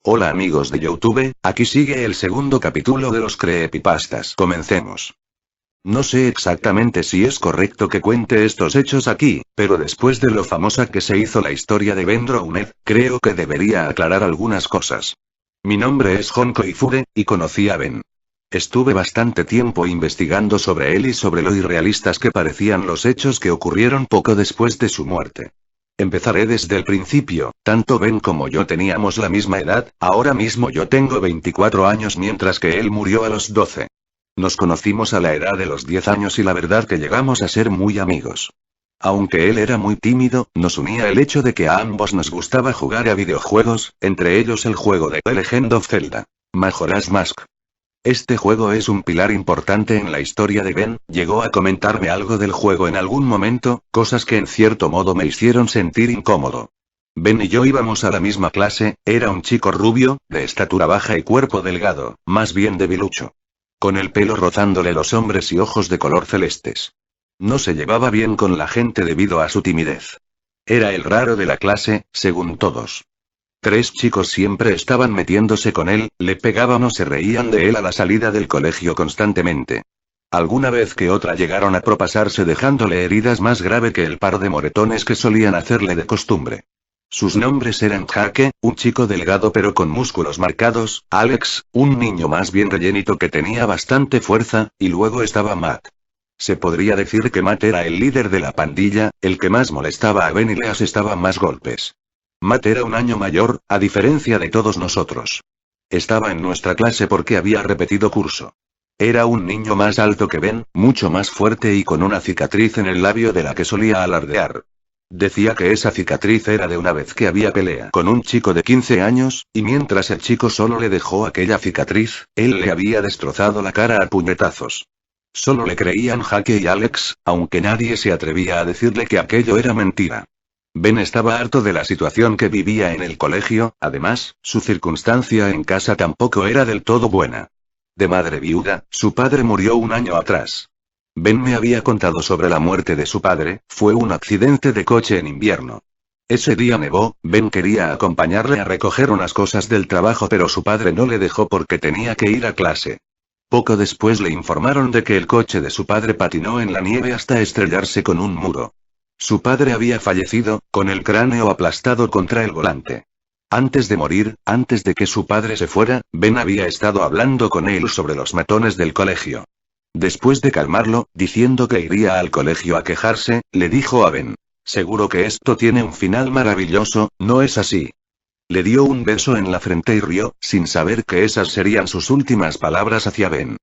Hola amigos de YouTube, aquí sigue el segundo capítulo de los creepypastas. Comencemos. No sé exactamente si es correcto que cuente estos hechos aquí, pero después de lo famosa que se hizo la historia de Ben Drowned, creo que debería aclarar algunas cosas. Mi nombre es Honko Ifure, y conocí a Ben. Estuve bastante tiempo investigando sobre él y sobre lo irrealistas que parecían los hechos que ocurrieron poco después de su muerte. Empezaré desde el principio, tanto Ben como yo teníamos la misma edad, ahora mismo yo tengo 24 años mientras que él murió a los 12. Nos conocimos a la edad de los 10 años y la verdad que llegamos a ser muy amigos. Aunque él era muy tímido, nos unía el hecho de que a ambos nos gustaba jugar a videojuegos, entre ellos el juego de The Legend of Zelda, Majora's Mask. Este juego es un pilar importante en la historia de Ben, llegó a comentarme algo del juego en algún momento, cosas que en cierto modo me hicieron sentir incómodo. Ben y yo íbamos a la misma clase, era un chico rubio, de estatura baja y cuerpo delgado, más bien debilucho. Con el pelo rozándole los hombros y ojos de color celestes. No se llevaba bien con la gente debido a su timidez. Era el raro de la clase, según todos. 3 chicos siempre estaban metiéndose con él, le pegaban o se reían de él a la salida del colegio constantemente. Alguna vez que otra llegaron a propasarse dejándole heridas más grave que el par de moretones que solían hacerle de costumbre. Sus nombres eran Jake, un chico delgado pero con músculos marcados, Alex, un niño más bien rellenito que tenía bastante fuerza, y luego estaba Matt. Se podría decir que Matt era el líder de la pandilla, el que más molestaba a Ben y le asestaba más golpes. Matt era un año mayor, a diferencia de todos nosotros. Estaba en nuestra clase porque había repetido curso. Era un niño más alto que Ben, mucho más fuerte y con una cicatriz en el labio de la que solía alardear. Decía que esa cicatriz era de una vez que había pelea con un chico de 15 años, y mientras el chico solo le dejó aquella cicatriz, él le había destrozado la cara a puñetazos. Solo le creían Jake y Alex, aunque nadie se atrevía a decirle que aquello era mentira. Ben estaba harto de la situación que vivía en el colegio, además, su circunstancia en casa tampoco era del todo buena. De madre viuda, su padre murió un año atrás. Ben me había contado sobre la muerte de su padre, fue un accidente de coche en invierno. Ese día nevó, Ben quería acompañarle a recoger unas cosas del trabajo pero su padre no le dejó porque tenía que ir a clase. Poco después le informaron de que el coche de su padre patinó en la nieve hasta estrellarse con un muro. Su padre había fallecido, con el cráneo aplastado contra el volante. Antes de morir, antes de que su padre se fuera, Ben había estado hablando con él sobre los matones del colegio. Después de calmarlo, diciendo que iría al colegio a quejarse, le dijo a Ben: «Seguro que esto tiene un final maravilloso, ¿no es así?». Le dio un beso en la frente y rió, sin saber que esas serían sus últimas palabras hacia Ben.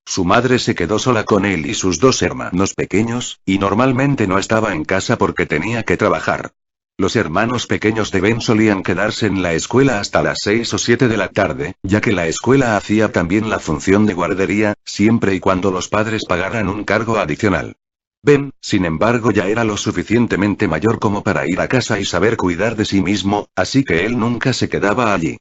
Su madre se quedó sola con él y sus 2 hermanos pequeños, y normalmente no estaba en casa porque tenía que trabajar. Los hermanos pequeños de Ben solían quedarse en la escuela hasta las 6 o 7 de la tarde, ya que la escuela hacía también la función de guardería, siempre y cuando los padres pagaran un cargo adicional. Ben, sin embargo, ya era lo suficientemente mayor como para ir a casa y saber cuidar de sí mismo, así que él nunca se quedaba allí.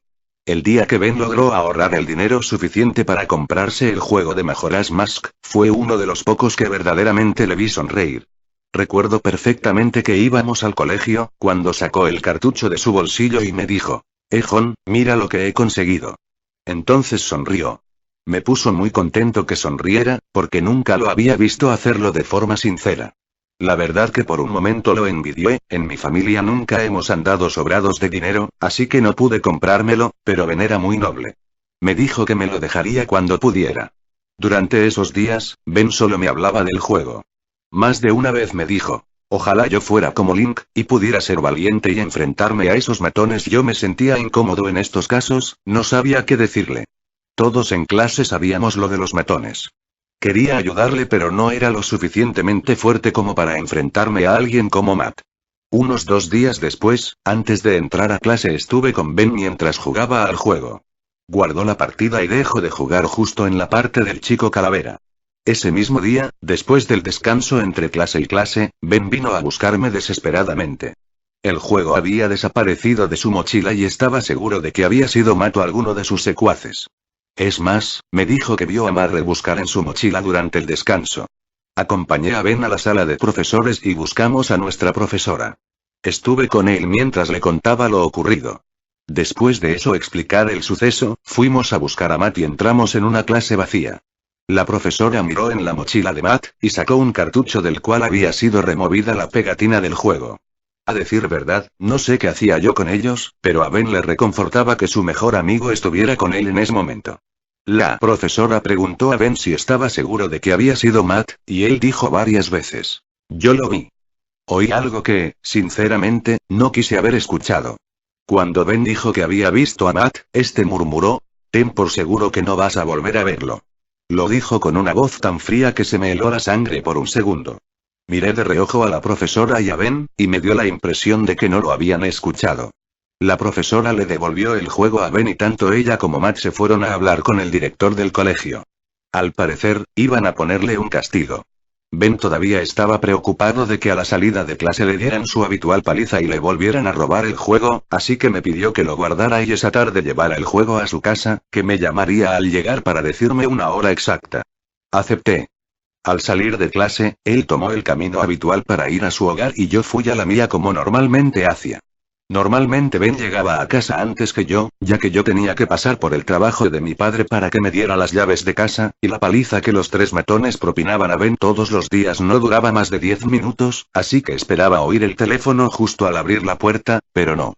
El día que Ben logró ahorrar el dinero suficiente para comprarse el juego de Majora's Mask, fue uno de los pocos que verdaderamente le vi sonreír. Recuerdo perfectamente que íbamos al colegio, cuando sacó el cartucho de su bolsillo y me dijo: «Jon, mira lo que he conseguido». Entonces sonrió. Me puso muy contento que sonriera, porque nunca lo había visto hacerlo de forma sincera. La verdad que por un momento lo envidié, en mi familia nunca hemos andado sobrados de dinero, así que no pude comprármelo, pero Ben era muy noble. Me dijo que me lo dejaría cuando pudiera. Durante esos días, Ben solo me hablaba del juego. Más de una vez me dijo: «Ojalá yo fuera como Link, y pudiera ser valiente y enfrentarme a esos matones». Yo me sentía incómodo en estos casos, no sabía qué decirle. Todos en clase sabíamos lo de los matones. Quería ayudarle pero no era lo suficientemente fuerte como para enfrentarme a alguien como Matt. Unos 2 días después, antes de entrar a clase estuve con Ben mientras jugaba al juego. Guardó la partida y dejó de jugar justo en la parte del chico calavera. Ese mismo día, después del descanso entre clase y clase, Ben vino a buscarme desesperadamente. El juego había desaparecido de su mochila y estaba seguro de que había sido Matt o alguno de sus secuaces. Es más, me dijo que vio a Matt rebuscar en su mochila durante el descanso. Acompañé a Ben a la sala de profesores y buscamos a nuestra profesora. Estuve con él mientras le contaba lo ocurrido. Después de eso explicar el suceso, fuimos a buscar a Matt y entramos en una clase vacía. La profesora miró en la mochila de Matt, y sacó un cartucho del cual había sido removida la pegatina del juego. A decir verdad, no sé qué hacía yo con ellos, pero a Ben le reconfortaba que su mejor amigo estuviera con él en ese momento. La profesora preguntó a Ben si estaba seguro de que había sido Matt, y él dijo varias veces: yo lo vi. Oí algo que, sinceramente, no quise haber escuchado. Cuando Ben dijo que había visto a Matt, este murmuró: ten por seguro que no vas a volver a verlo. Lo dijo con una voz tan fría que se me heló la sangre por un segundo. Miré de reojo a la profesora y a Ben, y me dio la impresión de que no lo habían escuchado. La profesora le devolvió el juego a Ben y tanto ella como Matt se fueron a hablar con el director del colegio. Al parecer, iban a ponerle un castigo. Ben todavía estaba preocupado de que a la salida de clase le dieran su habitual paliza y le volvieran a robar el juego, así que me pidió que lo guardara y esa tarde llevara el juego a su casa, que me llamaría al llegar para decirme una hora exacta. Acepté. Al salir de clase, él tomó el camino habitual para ir a su hogar y yo fui a la mía como normalmente hacía. Normalmente Ben llegaba a casa antes que yo, ya que yo tenía que pasar por el trabajo de mi padre para que me diera las llaves de casa, y la paliza que los 3 matones propinaban a Ben todos los días no duraba más de 10 minutos, así que esperaba oír el teléfono justo al abrir la puerta, pero no.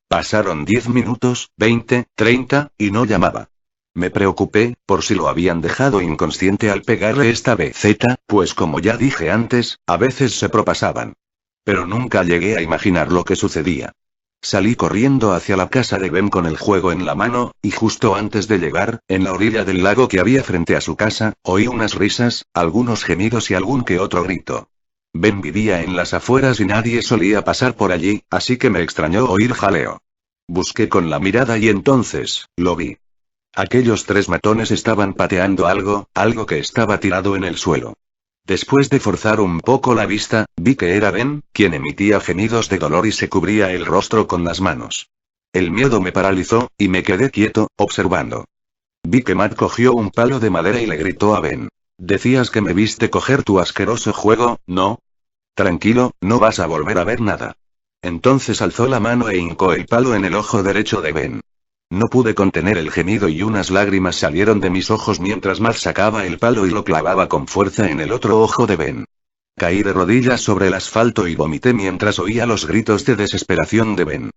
Pasaron 10 minutos, 20, 30, y no llamaba. Me preocupé, por si lo habían dejado inconsciente al pegarle esta beceta, pues como ya dije antes, a veces se propasaban. Pero nunca llegué a imaginar lo que sucedía. Salí corriendo hacia la casa de Ben con el juego en la mano, y justo antes de llegar, en la orilla del lago que había frente a su casa, oí unas risas, algunos gemidos y algún que otro grito. Ben vivía en las afueras y nadie solía pasar por allí, así que me extrañó oír jaleo. Busqué con la mirada y entonces, lo vi. Aquellos 3 matones estaban pateando algo que estaba tirado en el suelo. Después de forzar un poco la vista, vi que era Ben, quien emitía gemidos de dolor y se cubría el rostro con las manos. El miedo me paralizó, y me quedé quieto, observando. Vi que Matt cogió un palo de madera y le gritó a Ben: decías que me viste coger tu asqueroso juego, ¿no? Tranquilo, no vas a volver a ver nada. Entonces alzó la mano e hincó el palo en el ojo derecho de Ben. No pude contener el gemido y unas lágrimas salieron de mis ojos mientras Matt sacaba el palo y lo clavaba con fuerza en el otro ojo de Ben. Caí de rodillas sobre el asfalto y vomité mientras oía los gritos de desesperación de Ben.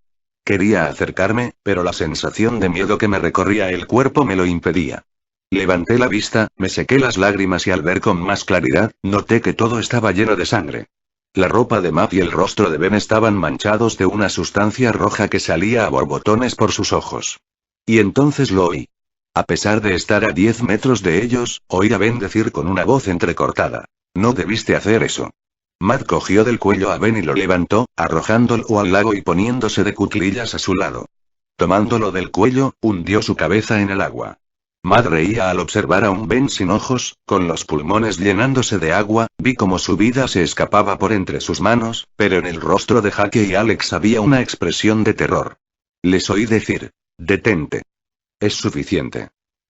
Quería acercarme, pero la sensación de miedo que me recorría el cuerpo me lo impedía. Levanté la vista, me sequé las lágrimas y al ver con más claridad, noté que todo estaba lleno de sangre. La ropa de Matt y el rostro de Ben estaban manchados de una sustancia roja que salía a borbotones por sus ojos. Y entonces lo oí. A pesar de estar a 10 metros de ellos, oí a Ben decir con una voz entrecortada: no debiste hacer eso. Matt cogió del cuello a Ben y lo levantó, arrojándolo al lago y poniéndose de cuclillas a su lado. Tomándolo del cuello, hundió su cabeza en el agua. Matt reía al observar a un Ben sin ojos, con los pulmones llenándose de agua. Vi cómo su vida se escapaba por entre sus manos, pero en el rostro de Jake y Alex había una expresión de terror. Les oí decir: detente. Es suficiente.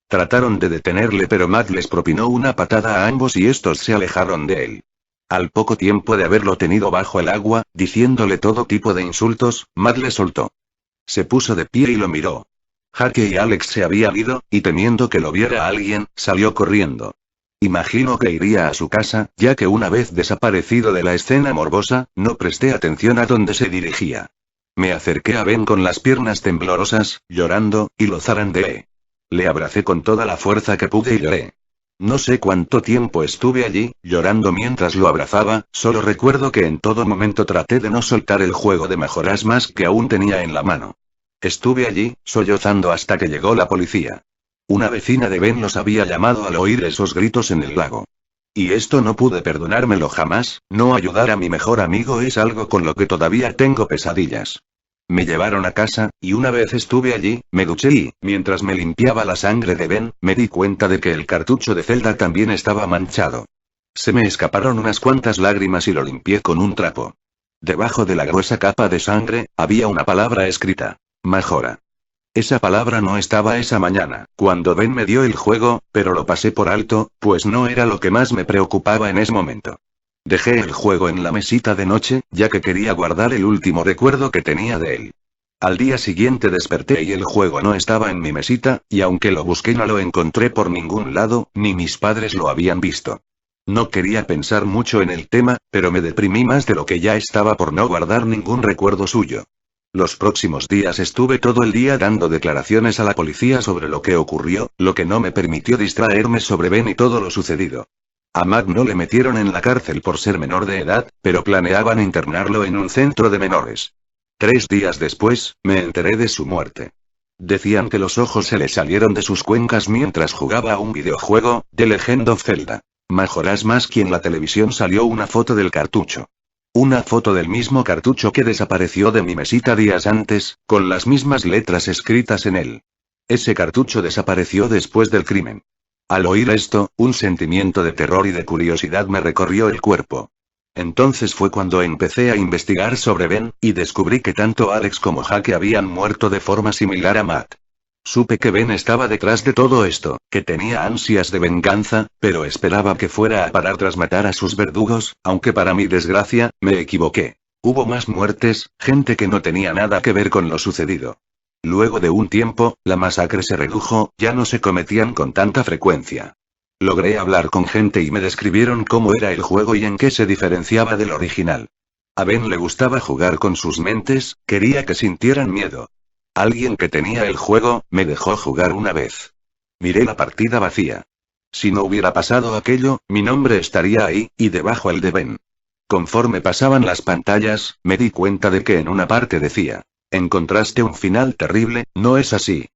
Trataron de detenerle pero Matt les propinó una patada a ambos y estos se alejaron de él. Al poco tiempo de haberlo tenido bajo el agua, diciéndole todo tipo de insultos, Matt le soltó. Se puso de pie y lo miró. Jake y Alex se habían ido, y temiendo que lo viera alguien, salió corriendo. Imagino que iría a su casa, ya que una vez desaparecido de la escena morbosa, no presté atención a dónde se dirigía. Me acerqué a Ben con las piernas temblorosas, llorando, y lo zarandeé. Le abracé con toda la fuerza que pude y lloré. No sé cuánto tiempo estuve allí, llorando mientras lo abrazaba, solo recuerdo que en todo momento traté de no soltar el juego de mejoras más que aún tenía en la mano. Estuve allí, sollozando hasta que llegó la policía. Una vecina de Ben los había llamado al oír esos gritos en el lago. Y esto no pude perdonármelo jamás, no ayudar a mi mejor amigo es algo con lo que todavía tengo pesadillas. Me llevaron a casa, y una vez estuve allí, me duché y, mientras me limpiaba la sangre de Ben, me di cuenta de que el cartucho de celda también estaba manchado. Se me escaparon unas cuantas lágrimas y lo limpié con un trapo. Debajo de la gruesa capa de sangre, había una palabra escrita: Majora. Esa palabra no estaba esa mañana, cuando Ben me dio el juego, pero lo pasé por alto, pues no era lo que más me preocupaba en ese momento. Dejé el juego en la mesita de noche, ya que quería guardar el último recuerdo que tenía de él. Al día siguiente desperté y el juego no estaba en mi mesita, y aunque lo busqué no lo encontré por ningún lado, ni mis padres lo habían visto. No quería pensar mucho en el tema, pero me deprimí más de lo que ya estaba por no guardar ningún recuerdo suyo. Los próximos días estuve todo el día dando declaraciones a la policía sobre lo que ocurrió, lo que no me permitió distraerme sobre Ben y todo lo sucedido. A Matt no le metieron en la cárcel por ser menor de edad, pero planeaban internarlo en un centro de menores. 3 días después, me enteré de su muerte. Decían que los ojos se le salieron de sus cuencas mientras jugaba a un videojuego, The Legend of Zelda. Majora's Mask, y en la televisión salió una foto del cartucho. Una foto del mismo cartucho que desapareció de mi mesita días antes, con las mismas letras escritas en él. Ese cartucho desapareció después del crimen. Al oír esto, un sentimiento de terror y de curiosidad me recorrió el cuerpo. Entonces fue cuando empecé a investigar sobre Ben, y descubrí que tanto Alex como Jake habían muerto de forma similar a Matt. Supe que Ben estaba detrás de todo esto, que tenía ansias de venganza, pero esperaba que fuera a parar tras matar a sus verdugos, aunque para mi desgracia, me equivoqué. Hubo más muertes, gente que no tenía nada que ver con lo sucedido. Luego de un tiempo, la masacre se redujo, ya no se cometían con tanta frecuencia. Logré hablar con gente y me describieron cómo era el juego y en qué se diferenciaba del original. A Ben le gustaba jugar con sus mentes, quería que sintieran miedo. Alguien que tenía el juego, me dejó jugar una vez. Miré la partida vacía. Si no hubiera pasado aquello, mi nombre estaría ahí, y debajo el de Ben. Conforme pasaban las pantallas, me di cuenta de que en una parte decía: encontraste un final terrible, ¿no es así?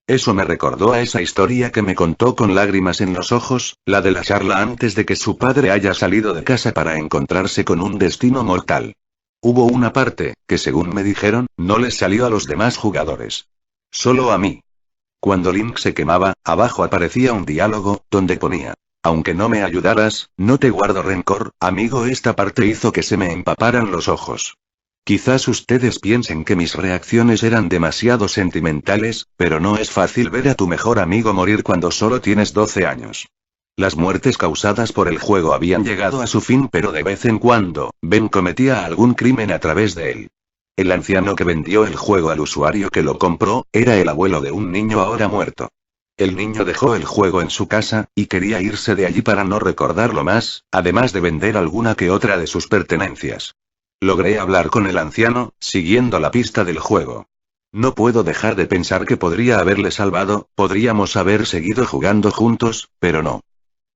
Eso me recordó a esa historia que me contó con lágrimas en los ojos, la de la charla antes de que su padre haya salido de casa para encontrarse con un destino mortal. Hubo una parte, que según me dijeron, no les salió a los demás jugadores. Solo a mí. Cuando Link se quemaba, abajo aparecía un diálogo, donde ponía: aunque no me ayudaras, no te guardo rencor, amigo. Esta parte hizo que se me empaparan los ojos. Quizás ustedes piensen que mis reacciones eran demasiado sentimentales, pero no es fácil ver a tu mejor amigo morir cuando solo tienes 12 años. Las muertes causadas por el juego habían llegado a su fin, pero de vez en cuando, Ben cometía algún crimen a través de él. El anciano que vendió el juego al usuario que lo compró, era el abuelo de un niño ahora muerto. El niño dejó el juego en su casa, y quería irse de allí para no recordarlo más, además de vender alguna que otra de sus pertenencias. Logré hablar con el anciano, siguiendo la pista del juego. No puedo dejar de pensar que podría haberle salvado, podríamos haber seguido jugando juntos, pero no.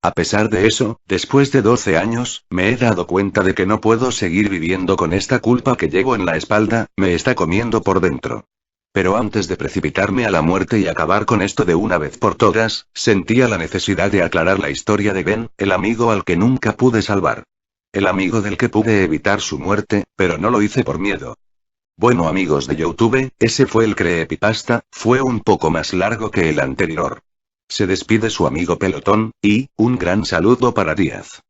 A pesar de eso, después de 12 años, me he dado cuenta de que no puedo seguir viviendo con esta culpa que llevo en la espalda, me está comiendo por dentro. Pero antes de precipitarme a la muerte y acabar con esto de una vez por todas, sentía la necesidad de aclarar la historia de Ben, el amigo al que nunca pude salvar. El amigo del que pude evitar su muerte, pero no lo hice por miedo. Bueno, amigos de YouTube, ese fue el creepypasta, fue un poco más largo que el anterior. Se despide su amigo Pelotón, y, un gran saludo para Díaz.